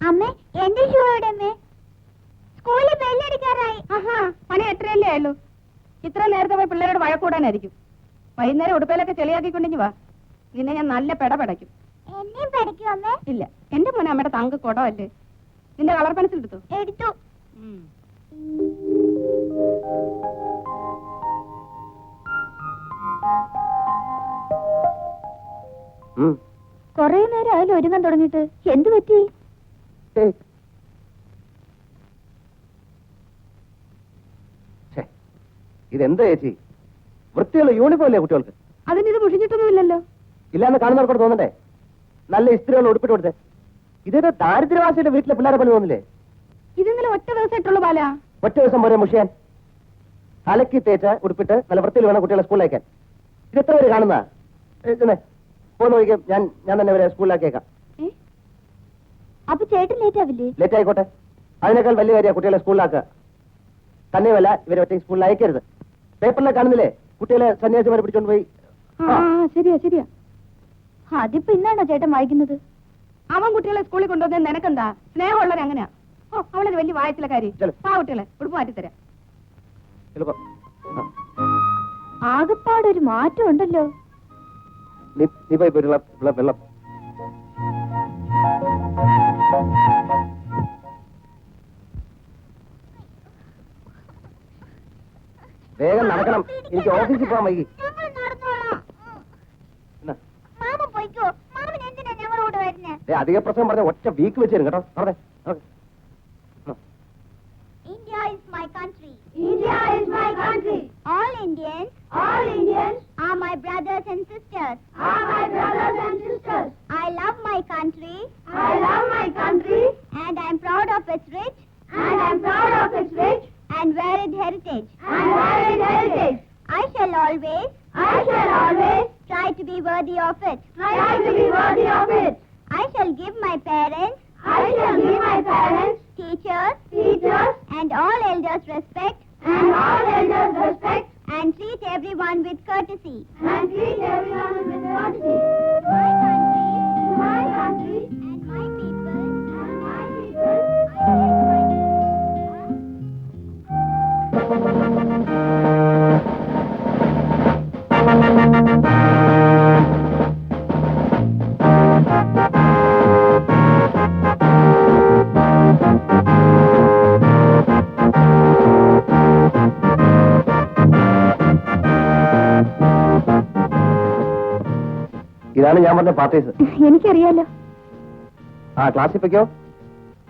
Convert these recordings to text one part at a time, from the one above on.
അമ്മേ എന്റെ ഷൂ എവിടെ അമ്മേ? സ്കൂളിൽ ബെല്ലടിക്കാറായി. പണി എത്രയല്ലേ ആയുള്ളൂ? ഇത്ര നേരത്തെ പോയി പിള്ളേരോട് വഴക്കൂടാനായിരിക്കും. വൈകുന്നേരം ഉടുപ്പയിലൊക്കെ ചെളിയാക്കിക്കൊണ്ടെങ്കിൽ വാ, നിന്നെ ഞാൻ നല്ല പെടപെടയ്ക്കും. എന്നെയും പഠിക്കും അമ്മേ? ഇല്ല, എന്റെ മോനെ അമ്മയുടെ തങ്ക് കുടമല്ലേ. നിന്റെ കളർ പെൻസിൽ എടുത്തു? എടുത്തു. കൊറേ നേരം ആയാലും ഒരുങ്ങാൻ തുടങ്ങിയിട്ട് എന്ത് പറ്റി? ഇതെന്താ ചേച്ചി, വൃത്തിയുള്ള യൂണിഫോം അല്ലേ കുട്ടികൾക്ക്? അതിനിത് മുഷിഞ്ഞിട്ടൊന്നുമില്ലല്ലോ. ഇല്ലാന്ന് കാണുന്നവർക്കോട് തോന്നണ്ടേ? നല്ല ഇസ്ത്രീകൾ ഉടുപ്പിട്ട് കൊടുത്തേ. ഇതേതോ ദാരിദ്ര്യവാസിയുടെ വീട്ടിലെ പിള്ളേരെ പോലെ തോന്നില്ലേ? ഇതിന്നലെ ഒറ്റ ദിവസമായിട്ടുള്ളൂ ബാല. ഒറ്റ ദിവസം പോരെ മുഷിയാൻ? അലക്കി തേച്ച ഉടുപ്പിട്ട് നല്ല വൃത്തിയിൽ വേണം കുട്ടികളെ സ്കൂളിലേക്കാൻ. ഇത് എത്ര പേര് കാണുന്ന? പോന്ന് നോക്കിയാൽ ഞാൻ തന്നെ ഇവരെ സ്കൂളിലാക്കിയേക്കാം. അപ്പൊ ചേട്ടൻ ലേറ്റ് ആവില്ലേ? ലേറ്റ് ആയിക്കോട്ടെ, അതിനേക്കാൾ വലിയ കാര്യമാണ് കുട്ടികളെ സ്കൂളിലാക്കുക. തന്നെയുമല്ല, ഇവരെ ഒറ്റ സ്കൂളിൽ അയക്കരുത്. പേപ്പറിലെ കാണുന്നില്ലേ കുട്ടികളെ സന്യാസിമാരെ പിടിച്ചോണ്ട് പോയി? ശരിയാ. അതിപ്പോ ഇന്നാണോ ചേട്ടൻ വായിക്കുന്നത്? അവൻ കുട്ടികളെ സ്കൂളിൽ കൊണ്ടുവന്നത് നിനക്കെന്താ? സ്നേഹമുള്ളവർ അങ്ങനെയാ. അവളൊരു വലിയ വായത്തിലെ കാര്യം. കുട്ടികളെ ഉടുപ്പ് മാറ്റിത്തരാം. ആകെപ്പാടൊരു മാറ്റം ഉണ്ടല്ലോ. നീ പോയി വെള്ളം. വേഗം നടക്കണം, എനിക്ക് ഓഫീസിൽ പോകാൻ വൈകി. അധിക പ്രശ്നം പറഞ്ഞ ഒറ്റ വീക്ക് വെച്ച് തരും കേട്ടോ. India is my country. India is my country. All Indians are my brothers and sisters. I love my country. And I'm proud of its rich and varied heritage. I shall always try to be worthy of it. I shall give my parents, teachers, and all elders respect, and treat everyone with courtesy. My country, and my people, ഇതാണ് ഞാൻ പറഞ്ഞ parties. എനിക്കറിയാലോ. ക്ലാസ്സിൽ പൊയ്ക്കോ.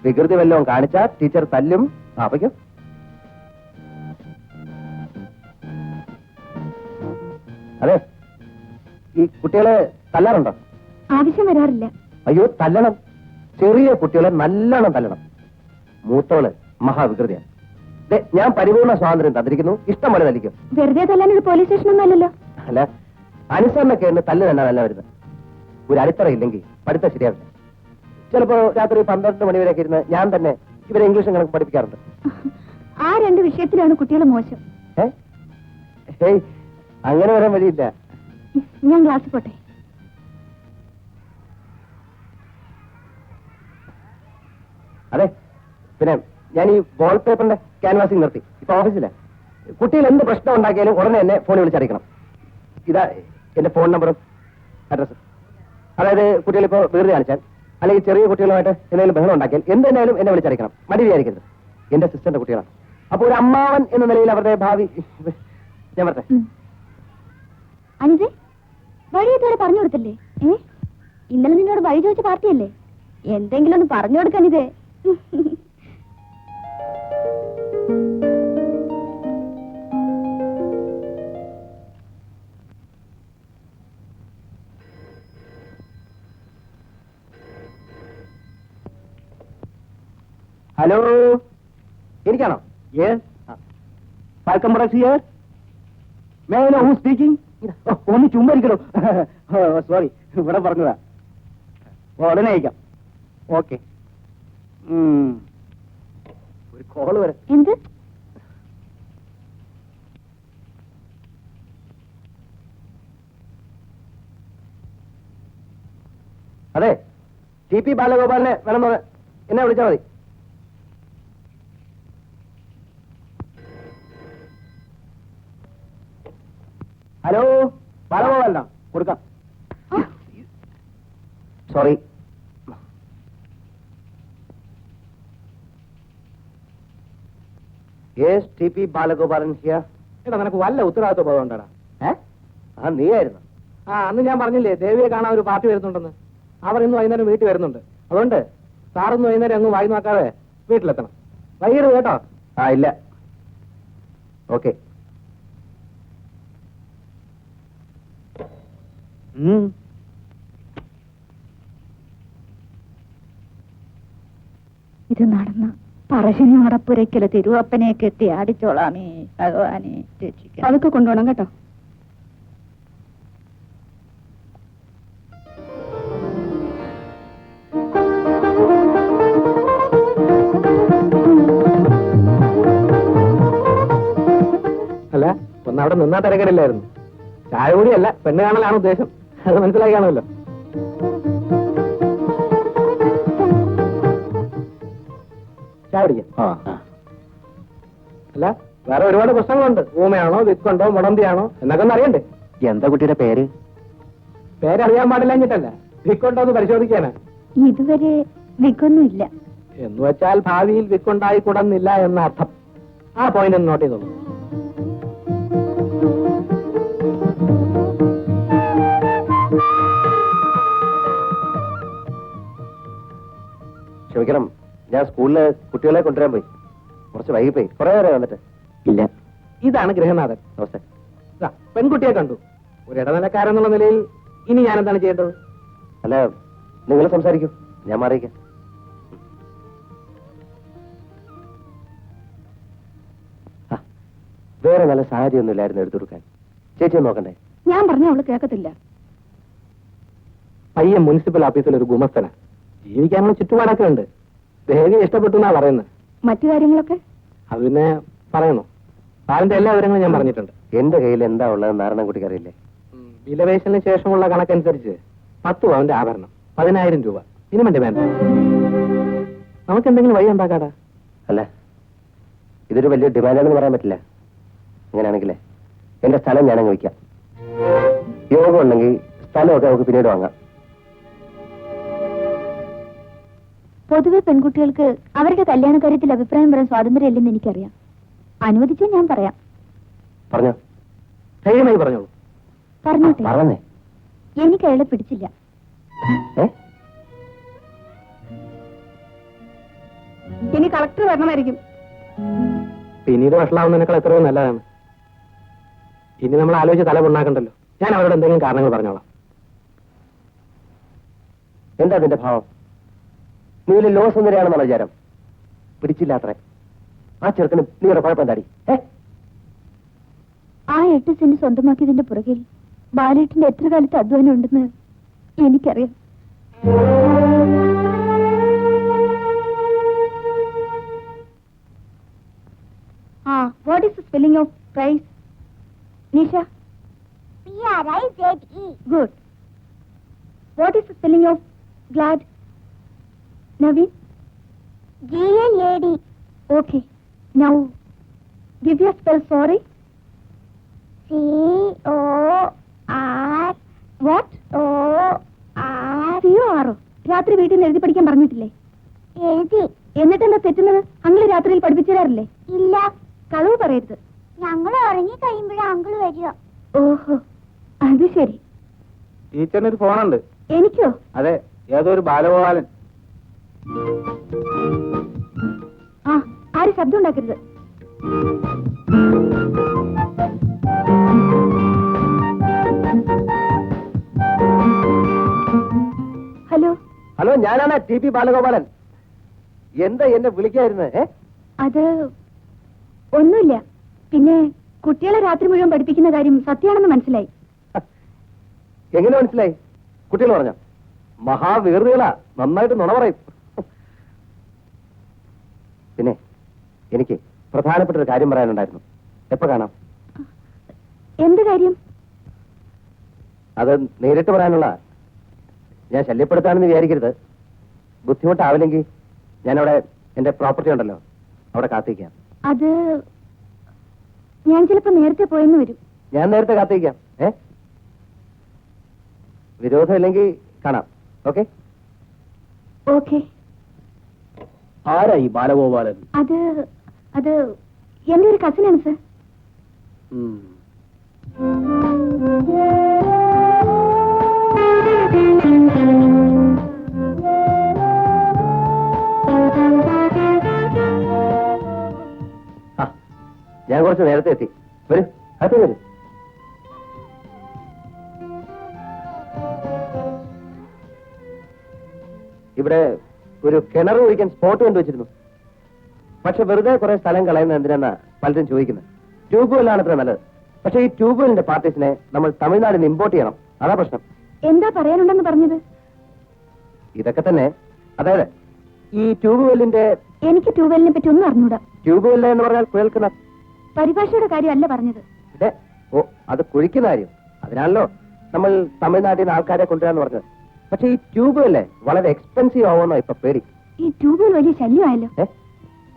വികൃതി വല്ലതും കാണിച്ചാ teacher തല്ലും. പൊയ്ക്കോ. അതെ, ഈ കുട്ടികളെ തല്ലാറുണ്ടോ? ആവശ്യം വരാറില്ല. അയ്യോ, തല്ലണം. ചെറിയ കുട്ടികളെ നല്ലോണം തല്ലണം. മൂത്തോള് മഹാവികൃതിയാണ്. ഞാൻ പരിപൂർണ സ്വാതന്ത്ര്യം തന്നിരിക്കുന്നു, ഇഷ്ടം പോലെ തല്ലിക്കും. വെറുതെ തല്ലാൻ ഇത് പോലീസ് സ്റ്റേഷനൊന്നും അല്ലല്ലോ. അല്ല, അനുസരണക്കേടിന് തല്ല് തന്നെ നല്ല വരുന്നത്. ഒരു അടിത്തറ ഇല്ലെങ്കിൽ പഠിത്തം ശരിയാവില്ല. ചിലപ്പോ രാത്രി 12 മണിവരെയൊക്കെ ഇരുന്ന് ഞാൻ തന്നെ ഇവരെ ഇംഗ്ലീഷും കണക്ക് പഠിപ്പിക്കാറുണ്ട്. ആ 2 വിഷയത്തിലാണ് കുട്ടികൾ മോശം. അങ്ങനെ വരാൻ വഴിയില്ല. ഞാൻ ക്ലാസ്സിൽ പോട്ടെ. അതെ, പിന്നെ ഞാൻ ഈ വാൾപേപ്പറിന്റെ ക്യാൻവാസിംഗ് നിർത്തി. ഇപ്പൊ ഓഫീസിലെ കുട്ടികൾ എന്ത് പ്രശ്നം ഉണ്ടാക്കിയാലും ഉടനെ എന്നെ ഫോണിൽ വിളിച്ചറിയിക്കണം. ഇതാ എന്റെ ഫോൺ നമ്പറും അഡ്രസ്സും. അതായത് കുട്ടികളിപ്പോ വീട് കാണിച്ചാൽ, അല്ലെങ്കിൽ ചെറിയ കുട്ടികളുമായിട്ട് എന്തെങ്കിലും ബഹളം ഉണ്ടാക്കിയാൽ എന്തെന്നാലും എന്നെ വിളിച്ചറിയിക്കണം. മടി വിചാരിക്കരുത്. എന്റെ സിസ്റ്ററിന്റെ കുട്ടികളാണ്. അപ്പൊ ഒരു അമ്മാവൻ എന്ന നിലയിൽ അവരുടെ ഭാവി ഞാൻ പറട്ടെ. അനിതേ, വഴി ഇതുവരെ പറഞ്ഞു കൊടുത്തില്ലേ? ഇന്നലെ നിന്നോട് വഴി ചോദിച്ച പാർട്ടിയല്ലേ? എന്തെങ്കിലും ഒന്ന് പറഞ്ഞു കൊടുക്കാനിതേ. ഹലോ, എനിക്കാണോ? ഒന്ന് ചുമ്മാ ഇരിക്കണോ? സോറി, ഇവിടെ പറഞ്ഞതാ. ഉടനെ അയക്കാം. ഓക്കെ. ഒരു കോള് വരെ. എന്ത്? അതെ, ടി പി ബാലഗോപാലിനെ വേണമെന്ന് എന്നെ വിളിച്ചാൽ മതി. ഹലോ, ബാലഗോപാലനാ? കൊടുക്കാം. Sorry. Yes, T P Balagopalan here. എടാ, നിനക്ക് വല്ല ഉത്തരവാദിത്വ ബോധം ഉണ്ടടാ? ആ, നീയായിരുന്നു. അന്ന് ഞാൻ പറഞ്ഞില്ലേ ദേവിയെ കാണാൻ ഒരു പാർട്ടി വരുന്നുണ്ടെന്ന്. അവർ ഇന്ന് വൈകുന്നേരം വീട്ടിൽ വരുന്നുണ്ട്. അതുകൊണ്ട് സാറിന്ന് വൈകുന്നേരം അങ്ങ് വായി നോക്കാതെ വീട്ടിലെത്തണം. വൈകിട്ട് കേട്ടോ. ആ, ഇല്ല. ഓക്കെ. ഇത് നടന്ന പറശ്ശിനി മടപ്പുരയ്ക്കല് തിരുവപ്പനെയൊക്കെ എത്തി ആടിച്ചോളാമേ ഭഗവാനെ രക്ഷിക്കാം. അതൊക്കെ കൊണ്ടുപോകണം കേട്ടോ. അല്ല, ഒന്ന് അവിടെ നിന്നാ തിരക്കിടില്ലായിരുന്നു. ചായ കൂടിയല്ല, പെണ്ണ് കാണലാണ് ഉദ്ദേശം. അത് മനസ്സിലാക്കി കാണുമല്ലോ. ചായ കുടിക്കാം. അല്ല, വേറെ ഒരുപാട് പ്രശ്നങ്ങളുണ്ട്. ഊമയാണോ, വിക്കുണ്ടോ, മുടന്തിയാണോ എന്നൊക്കെ ഒന്ന് അറിയണ്ടേ? എന്താ കുട്ടിയുടെ പേര്? പേരറിയാൻ പാടില്ലഞ്ഞിട്ടല്ല, വിക്കുണ്ടോ എന്ന് പരിശോധിക്കാനാ. ഇതുവരെ വിക്കൊന്നുമില്ല. എന്ന് വെച്ചാൽ ഭാവിയിൽ വിക്കുണ്ടായി കൂടന്നില്ല എന്ന അർത്ഥം. ആ പോയിന്റ് ഒന്ന് നോട്ട് ചെയ്തോളൂ. ക്ഷമിക്കണം, ഞാൻ സ്കൂളില് കുട്ടികളെ കൊണ്ടുവരാൻ പോയി. കുറച്ച് വൈകിപ്പോയി. കുറെ നേരം വന്നിട്ട് ഇല്ല. ഇതാണ് ഗൃഹനാഥൻ. നമസ്തേ. ഇതാ, പെൺകുട്ടിയെ കണ്ടു. ഒരു ഇടനിലക്കാരെന്നുള്ള നിലയിൽ ഇനി ഞാൻ എന്താണ് ചെയ്യേണ്ടത്? അല്ല, നിങ്ങൾ സംസാരിക്കൂ, ഞാൻ മാറിയിക്കാം. വേറെ നല്ല സാഹചര്യമൊന്നും ഇല്ലായിരുന്നു എടുത്തു കൊടുക്കാൻ. ചേച്ചി നോക്കണ്ടേ? ഞാൻ പറഞ്ഞ അവള് കേൾക്കത്തില്ല. പയ്യൻ മുനിസിപ്പൽ ഓഫീസിൽ ഒരു ഗുമസ്തനാ. ജീവിക്കാനുള്ള ചുറ്റുപാടൊക്കെ ഉണ്ട്. ദേവിയെ ഇഷ്ടപ്പെട്ടു എന്നാ പറയുന്നത്. മറ്റു കാര്യങ്ങളൊക്കെ അത് പിന്നെ പറയണോ? സാറിന്റെ എല്ലാ വിവരങ്ങളും ഞാൻ പറഞ്ഞിട്ടുണ്ട്. എന്റെ കയ്യിൽ എന്താ ഉള്ളത് നാരായണൻകുട്ടിക്ക് അറിയില്ലേ? വിലപേശലിന് ശേഷമുള്ള കണക്കനുസരിച്ച് 10 പവന്റെ ആഭരണം, 10,000 രൂപ മിനിമം വേണ്ട. നമുക്ക് എന്തെങ്കിലും വഴി ഉണ്ടാക്കാടാ. അല്ല, ഇതൊരു വലിയ ഡിമാൻഡാണെന്ന് പറയാൻ പറ്റില്ല. അങ്ങനെയാണെങ്കിലേ എന്റെ സ്ഥലം ഞാനങ്ങ് വയ്ക്കാം. യോഗം ഉണ്ടെങ്കിൽ സ്ഥലമൊക്കെ നമുക്ക് പിന്നീട് വാങ്ങാം. പൊതുവെ പെൺകുട്ടികൾക്ക് അവരുടെ കല്യാണ കാര്യത്തിൽ അഭിപ്രായം പറയാൻ സ്വാതന്ത്ര്യം ഇല്ലെന്ന് എനിക്കറിയാം. അനുവദിച്ചാൽ ഞാൻ പറയാം. പറഞ്ഞോ. ധൈര്യമായി പറഞ്ഞോളൂ. പറഞ്ഞോട്ടെ. പറഞ്ഞേ. എനിക്ക് അയാളെ പിടിച്ചില്ല. ഇനി കളക്ടർ വരണമായിരിക്കും. പിന്നീട് വഷളാവുന്നതിനേക്കാൾ എത്രയോ നല്ലതാണ്. ഇനി നമ്മൾ ആലോചിച്ച് തല പൊണ്ണാക്കണ്ടല്ലോ. ഞാൻ അവരോട് എന്തെങ്കിലും കാരണങ്ങൾ പറഞ്ഞോളാം. എന്താ അതിന്റെ ഭാവം? നീ വലിയ ലോ സുന്ദരിയാണെന്നുള്ള വിചാരം? പിടിച്ചില്ല അത്രേ. ആ ചെറുക്കന് നീയുടെ കുഴപ്പം എന്താടി? ആ 8 സെന്റ് സ്വന്തമാക്കിയതിന്റെ പുറകിൽ ബാലേട്ടിന്റെ എത്ര കാലത്ത് അധ്വാനം ഉണ്ടെന്ന് എനിക്കറിയാം. What is the spelling of price? Nisha? P-R-I-Z-E. Good. What is the spelling of glad? Naveen? G-L-A-D. Okay. Now, Divya spell sorry. C-O-R. What? O-R. C-O-R. രാത്രി വീട്ടിൽ നിന്ന് എഴുതി പഠിക്കാൻ പറഞ്ഞിട്ടില്ലേ? എഴുതി. എന്നിട്ടെന്താ തെറ്റുന്നത്? അങ്കിള് രാത്രിയിൽ പഠിപ്പിച്ചു തരാറില്ലേ? ഇല്ല. കളവ് പറയരുത്. ഞങ്ങൾ ഉറങ്ങി കഴിയുമ്പോഴേ അങ്കിൾ വരിക. ഓഹോ, അത് ശരി. ടീച്ചറിനൊരു ഫോണുണ്ട്. എനിക്കോ? അതെ, ഏതോ ഒരു ബാലഗോപാലൻ. ആ, ആരും ശബ്ദം ഉണ്ടാക്കരുത്. ഹലോ. ഹലോ, ഞാനാണ് ടി പി ബാലഗോപാലൻ. എന്താ എന്നെ വിളിക്കായിരുന്നത്? അത് ഒന്നുമില്ല. പിന്നെ കുട്ടികളെ രാത്രി മുഴുവൻ പഠിപ്പിക്കുന്ന കാര്യം സത്യമാണെന്ന് മനസ്സിലായി. എങ്ങനെ മനസ്സിലായി? കുട്ടികൾ പറഞ്ഞ മഹാവീറുകളാ, നന്നായിട്ട് നുണ പറയും. പിന്നെ എനിക്ക് പ്രധാനപ്പെട്ട ഒരു കാര്യം പറയാനുണ്ടായിരുന്നു. എപ്പോ കാണാം? എന്ത് കാര്യം? അത് നേരിട്ട് പറയാനുള്ള. ഞാൻ ശല്യപ്പെടുത്താണെന്ന് വിചാരിക്കരുത്. ബുദ്ധിമുട്ടാവില്ലെങ്കിൽ ഞാനവിടെ എന്റെ പ്രോപ്പർട്ടി ഉണ്ടല്ലോ, അവിടെ കാത്തിരിക്കാം. അത് ഞാൻ ചിലപ്പോ നേരത്തെ പോയെന്ന് വരും. ഞാൻ നേരത്തെ കാത്തിരിക്കാം. വിരോധം ഇല്ലെങ്കിൽ കാണാം. ഓക്കെ? ഓക്കെ. ആരായി ബാലഗോപാലൻ? അത് അത് എന്റെ ഒരു കസിനാണ് സർ. ഞാൻ കുറച്ച് നേരത്തെ എത്തി. വരൂ, അത് വരൂ. ഇവിടെ ഒരു കിണർ ഒഴിക്കാൻ സ്പോട്ട് കണ്ടുവച്ചിരുന്നു. പക്ഷെ വെറുതെ കുറെ സ്ഥലം കളയുന്നത് എന്തിനാ പലരും ചോദിക്കുന്നത്. ട്യൂബ് വെല്ലാണ് അത്ര നല്ലത്. പക്ഷെ ഈ ട്യൂബ് വെല്ലിന്റെ പാർട്ടീസിനെ നമ്മൾ തമിഴ്നാട്ടിൽ നിന്ന് ഇമ്പോർട്ട് ചെയ്യണം. അതാ പ്രശ്നം. എന്താ പറയാനുണ്ടെന്ന് പറഞ്ഞത്? ഇതൊക്കെ തന്നെ. അതായത് ഈ ട്യൂബ് വെല്ലിന്റെ എനിക്ക് ട്യൂബെല്ലിനെ പറ്റി ഒന്നും അറിഞ്ഞൂടാ. ട്യൂബ് വെല്ല് എന്ന് പറഞ്ഞാൽ കുഴൽക്കിണർ. പരിഭാഷയുടെ കാര്യമല്ല പറഞ്ഞത്. ഓ, അത് കുഴിക്കുന്ന കാര്യം. അതിനാണല്ലോ നമ്മൾ തമിഴ്നാട്ടിൽ നിന്ന് ആൾക്കാരെ കൊണ്ടുവരാന്ന് പറഞ്ഞത്. പക്ഷെ ഈ ട്യൂബ് വെല്ല് വളരെ എക്സ്പെൻസീവ് ആവുമെന്നോ ഇപ്പൊ പേടി. ഈ ട്യൂബിൽ വലിയ ശല്യമായല്ലോ.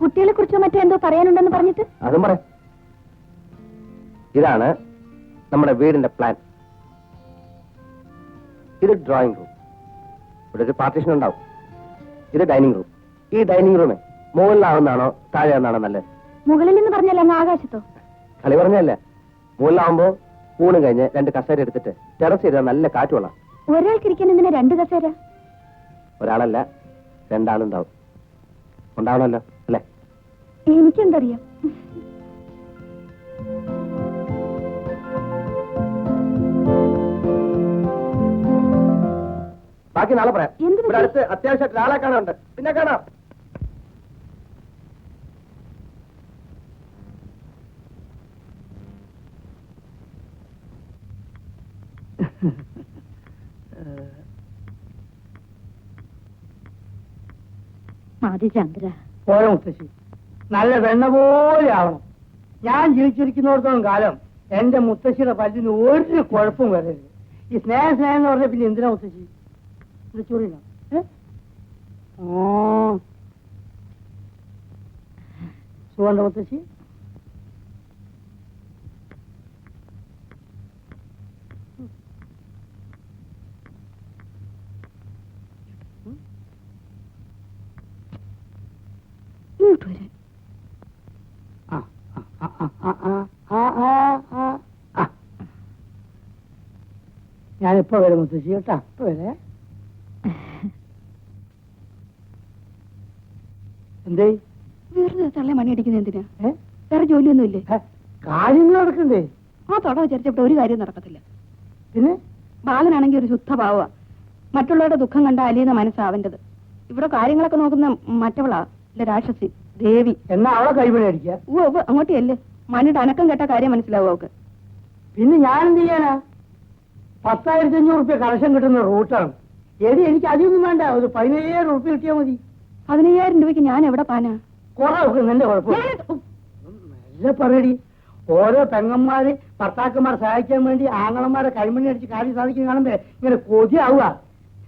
കുട്ടികളെ കുറിച്ചോ മറ്റോ എന്തോ പറയാനുണ്ടെന്ന് പറഞ്ഞിട്ട്. അതും പറയാം. ഇതാണ് നമ്മുടെ വീടിന്റെ പ്ലാൻ. ഇത് ഡ്രോയിങ് റൂം. ഇവിടെ ഒരു പാർട്ടീഷൻ ഉണ്ടാവും. ഇത് ഡൈനിങ് റൂം. ഈ ഡൈനിങ് റൂമ് മുകളിലാവുന്നതാണോ താഴെയാവുന്നതാണോ നല്ലത്? മുകളിൽ എന്ന് പറഞ്ഞാൽ അങ്ങ് ആകാശത്തോ? കളി പറഞ്ഞല്ലേ. മുകളിലാവുമ്പോ ഊണ് കഴിഞ്ഞ് 2 കസേര എടുത്തിട്ട് ടെറസ് ചെയ്താൽ നല്ല കാറ്റ് കൊള്ളാം. ഒരാൾക്ക് ഇരിക്കുന്നതിന് 2 കസേര? ഒരാളല്ല, 2 ആളുണ്ടാവും. ഉണ്ടാവണമല്ലോ അല്ലേ? എനിക്കെന്തറിയാം. ബാക്കി നാളെ പറയാം. എന്ത് പറ്റി? ഇവിടെ അടുത്ത് അത്യാവശ്യമായിട്ട് ഒരാളെ കാണാനുണ്ട്. പിന്നെ കാണാം. മതി ചന്ദ്ര. പോയ മുത്തശ്ശി, നല്ല വെണ്ണ പോലെ ആവണം. ഞാൻ ജീവിച്ചിരിക്കുന്നിടത്തോളം കാലം എന്റെ മുത്തശ്ശിയുടെ പല്ലിന് ഒരു കുഴപ്പം വരരുത്. ഈ സ്നേഹം സ്നേഹം എന്ന് പറഞ്ഞ പിന്നെ എന്തിനാ മുത്തശ്ശി? ഇത് ചൂടില്ല. സുഖണ്ട മുത്തശ്ശി? ഇങ്ങോട്ട് വരാൻ. ഞാനിപ്പോ വരും മുത്തശ്ശി കേട്ടാ. ഇപ്പൊ വരേ. എന്തേ വെറുതെ തള്ളെ മണിയടിക്കുന്ന എന്തിനാ? വേറെ ജോലിയൊന്നുമില്ലേ? കാര്യങ്ങൾ നടക്കണ്ടേ? ആ തൊട വിചാരിച്ചപ്പോൾ ഒരു കാര്യം നടക്കത്തില്ല. പിന്നെ ബാലനാണെങ്കിൽ ഒരു ശുദ്ധ ഭാവ. മറ്റുള്ളവരുടെ ദുഃഖം കണ്ട അലിയുന്ന മനസ്സാവൻ്റെത്. ഇവിടെ കാര്യങ്ങളൊക്കെ നോക്കുന്ന മറ്റവളാ, ഇല്ല രാക്ഷസി ദേവി. എന്നാ അവളെ കൈപിടി അടിക്കുക. അങ്ങോട്ടേ അല്ലേ മണിയുടെ അനക്കം കേട്ട കാര്യം മനസ്സിലാവും അവക്ക്. പിന്നെ ഞാൻ എന്ത് ചെയ്യാനാ? 10,500 റുപ്യ കളക്ഷൻ കിട്ടുന്ന റൂട്ടാണ്. എനിക്ക് അധികമൊന്നും വേണ്ട, ഒരു 15,000 റുപ്യ കിട്ടിയാൽ മതി. 15,000 രൂപയ്ക്ക് ഞാൻ എവിടെ പാനാ? കുറെ നിന്റെ കുഴപ്പം നല്ല പറയടി. ഓരോ പെങ്ങന്മാര് ഭർത്താക്കന്മാരെ സഹായിക്കാൻ വേണ്ടി ആങ്ങളന്മാരെ കൈമണി അടിച്ച് കാര്യം സാധിക്കുന്ന കാണുമ്പോ ഇങ്ങനെ കൊതിയാവുക.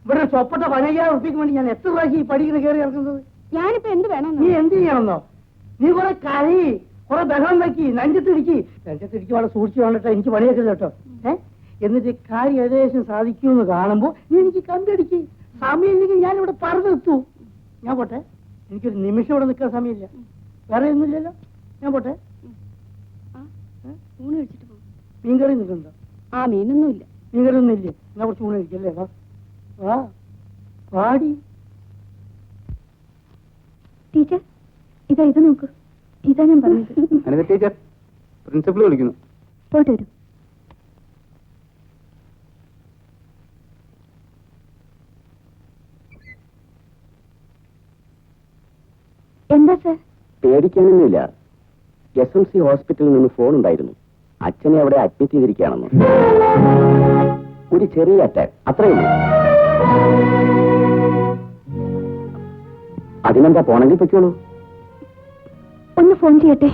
ഇവിടെ ചൊപ്പട്ട 15,000 റുപ്യക്ക് വേണ്ടി ഞാൻ എത്ര പ്രാവശ്യം ഈ പഠിക്കുന്ന കയറി ഇറക്കുന്നത്? ഞാനിപ്പോ എന്ത് വേണം? നീ എന്ത് ചെയ്യണമെന്നോ? നീ കുറെ കരി, കുറെ ബഹളം വെക്കി, നെഞ്ചത്തിടിക്ക് വളരെ സൂക്ഷിച്ചു വേണ്ടിട്ടോ. എനിക്ക് പണിയൊക്കെ കേട്ടോ. എന്നിട്ട് കാര്യം ഏകദേശം സാധിക്കുമെന്ന് കാണുമ്പോ നീ എനിക്ക് കണ്ടടിക്ക്. സമയം ഇല്ലെങ്കിൽ ഞാനിവിടെ പറഞ്ഞെത്തു. ഞാൻ പോട്ടെ. എനിക്കൊരു നിമിഷം ഇവിടെ നിൽക്കാൻ സമയമില്ല. വേറെ ഒന്നുമില്ലല്ലോ. ഞാൻ പോട്ടെ. ഊണ് കഴിച്ചിട്ട് പോകും. മീൻകറി നിൽക്കുന്നുണ്ടോ? ആ മീനൊന്നുമില്ല. മീൻകറി ഒന്നും ഇല്ലേ? എന്നാ കുറച്ച് ഊണ് കഴിക്കല്ലേ? വാ വാ വാടി. ടീച്ചർ, ഇതാ ഇത് നോക്കൂ. ഇതാ ഞാൻ പറഞ്ഞത്. അനിത ടീച്ചർ, പ്രിൻസിപ്പൽ വിളിക്കുന്നു. പോയിട്ട് വരും. എന്താ സർ? പേടിക്കാനൊന്നുമില്ല. SMC ഹോസ്പിറ്റലിൽ നിന്ന് ഫോൺ ഉണ്ടായിരുന്നു. അച്ഛനെ അവിടെ അഡ്മിറ്റ് ചെയ്തിരിക്കുകയാണെന്ന്. ഒരു ചെറിയ അറ്റാക്ക്, അത്രയുള്ളൂ. അതിനെന്താ, പോണെങ്കിൽ പൊയ്ക്കോളൂ. ഒന്ന് ഫോൺ ചെയ്യട്ടെ.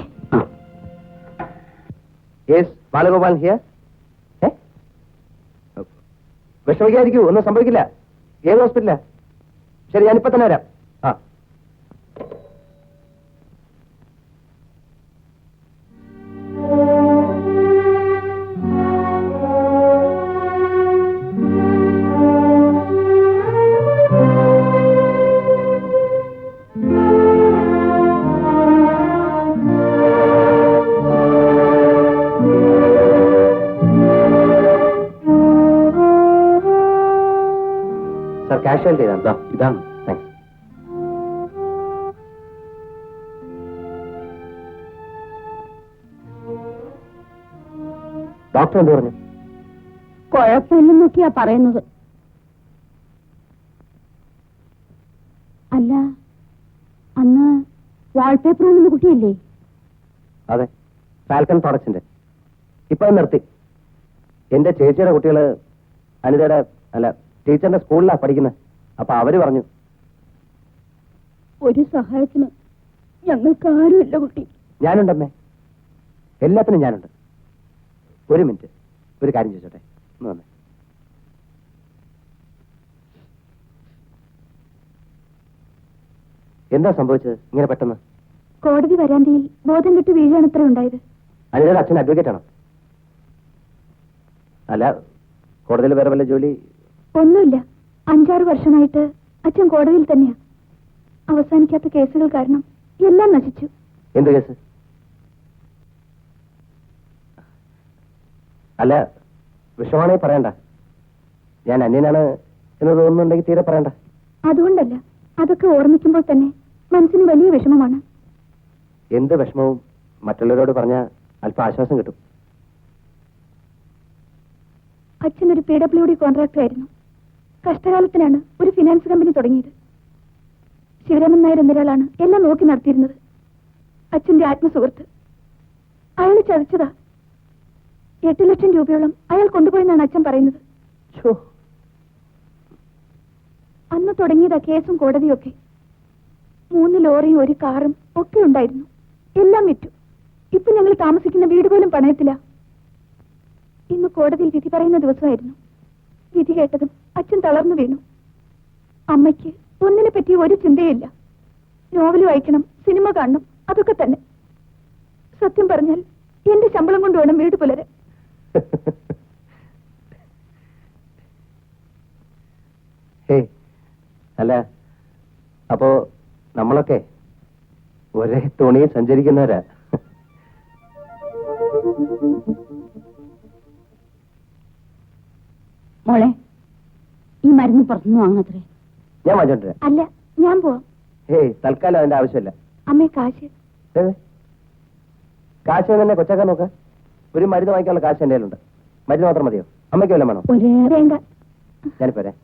ബാലഗോപാൽ ഹിയർ. വിഷമിക്കാതിരിക്കൂ, ഒന്നും സംഭവിക്കില്ല. ഏത് ഹോസ്പിറ്റലാ? ശരി, ഞാനിപ്പോ തന്നെ വരാം. കൺസൾട്ട് ചെയ്താണ്. ഇതാണ്. താങ്ക്സ്. ഡോക്ടർ എന്ത് പറഞ്ഞു? കുഴപ്പമില്ലെന്നൊക്കെയാ പറയുന്നത്. അല്ല, അന്ന് വാൾപേപ്പർ കൊണ്ടുവന്ന കുട്ടിയല്ലേ? അതെ, ഫാൽക്കൺ പ്രോഡക്ട്സിന്റെ. ഇപ്പൊ അത് നിർത്തി. എന്റെ ചേച്ചിയുടെ കുട്ടികള് അനിതയുടെ അല്ല ടീച്ചറിന്റെ സ്കൂളിലാ പഠിക്കുന്നത്. അപ്പൊ അവര് പറഞ്ഞു. ഒരു സഹായത്തിന് ഞങ്ങൾക്ക് ആരുമില്ല കുട്ടി. ഞാനുണ്ടമ്മേ, എല്ലാത്തിനും ഞാനുണ്ട്. ഒരു മിനിറ്റ്, ഒരു കാര്യം ചോദിച്ചോട്ടെ, ഒന്ന് വന്നേ. എന്താ സംഭവിച്ചത് ഇങ്ങനെ പെട്ടെന്ന്? കോടതി വരാന്തയിൽ ബോധം കെട്ട് വീഴാണ് ഇത്ര ഉണ്ടായത്. അനിതയുടെ അച്ഛൻ അഡ്വക്കേറ്റ് ആണോ? അല്ല, കോടതിയിൽ വേറെ വല്ല ജോലി? ഒന്നുമില്ല, 5-6 വർഷമായിട്ട് അച്ഛൻ കോടതിയിൽ തന്നെയാ. അവസാനിക്കാത്ത കേസുകൾ കാരണം എല്ലാം നശിച്ചു. എന്ത് കേസ്? അല്ല, വിഷമാണെങ്കിൽ പറയണ്ട. ഞാൻ അന്യനാണ് എന്ന് തോന്നുന്നുണ്ടെങ്കിൽ തീരെ പറയണ്ട. അതുകൊണ്ടല്ല, അതൊക്കെ ഓർമ്മിക്കുമ്പോൾ തന്നെ മനസ്സിന് വലിയ വിഷമമാണ്. എന്ത് വിഷമവും മറ്റുള്ളവരോട് പറഞ്ഞാൽ അല്പം ആശ്വാസം കിട്ടും. അച്ഛൻ ഒരു PWD കോൺട്രാക്ടർ ആയിരുന്നു. കഷ്ടകാലത്തിനാണ് ഒരു ഫിനാൻസ് കമ്പനി തുടങ്ങിയത്. ശിവരാമൻ നായർ എന്നൊരാളാണ് എല്ലാം നോക്കി നടത്തിയിരുന്നത്. അച്ഛന്റെ ആത്മസുഹൃത്ത്. അയാൾ ചതിച്ചതാ. 8 ലക്ഷം രൂപയോളം അയാൾ കൊണ്ടുപോയെന്നാണ് അച്ഛൻ പറയുന്നത്. അന്ന് തുടങ്ങിയതാ കേസും കോടതിയും ഒക്കെ. 3 ലോറിയും 1 കാറും ഒക്കെ ഉണ്ടായിരുന്നു. എല്ലാം വിറ്റു. ഇപ്പൊ ഞങ്ങൾ താമസിക്കുന്ന വീട് പോലും പണയത്തില്ല. ഇന്ന് കോടതിയിൽ വിധി പറയുന്ന ദിവസമായിരുന്നു. വിധി കേട്ടതും അച്ഛൻ തളർന്നു വീണു. അമ്മയ്ക്ക് ഒന്നിനെ പറ്റി ഒരു ചിന്തയില്ല. നോവൽ വായിക്കണം, സിനിമ കാണണം, അതൊക്കെ തന്നെ. സത്യം പറഞ്ഞാൽ എന്റെ ശമ്പളം കൊണ്ട് വേണം വീട് പുലരാൻ. അല്ല, അപ്പോ നമ്മളൊക്കെ ഒരേ തുണിയിൽ സഞ്ചരിക്കുന്നവരാ. മോളെ, ഈ മരുന്ന് പുറത്തുനിന്ന് വാങ്ങാത്രേ. ഞാൻ വാങ്ങിച്ചോണ്ടിരാ. അല്ല, ഞാൻ പോവാം. തൽക്കാലം അതിന്റെ ആവശ്യമില്ല. അമ്മേ, കാശ്. കാശ് തന്നെ കൊച്ചാക്കാൻ നോക്ക. ഒരു മരുന്ന് വാങ്ങിക്കാനുള്ള കാശ് എന്റെ കയ്യിലുണ്ട്. മരുന്ന് മാത്രം മതിയോ? അമ്മയ്ക്ക് വല്ലതും വേണോ? വേണ്ട. ഞാനിപ്പോ വരാം.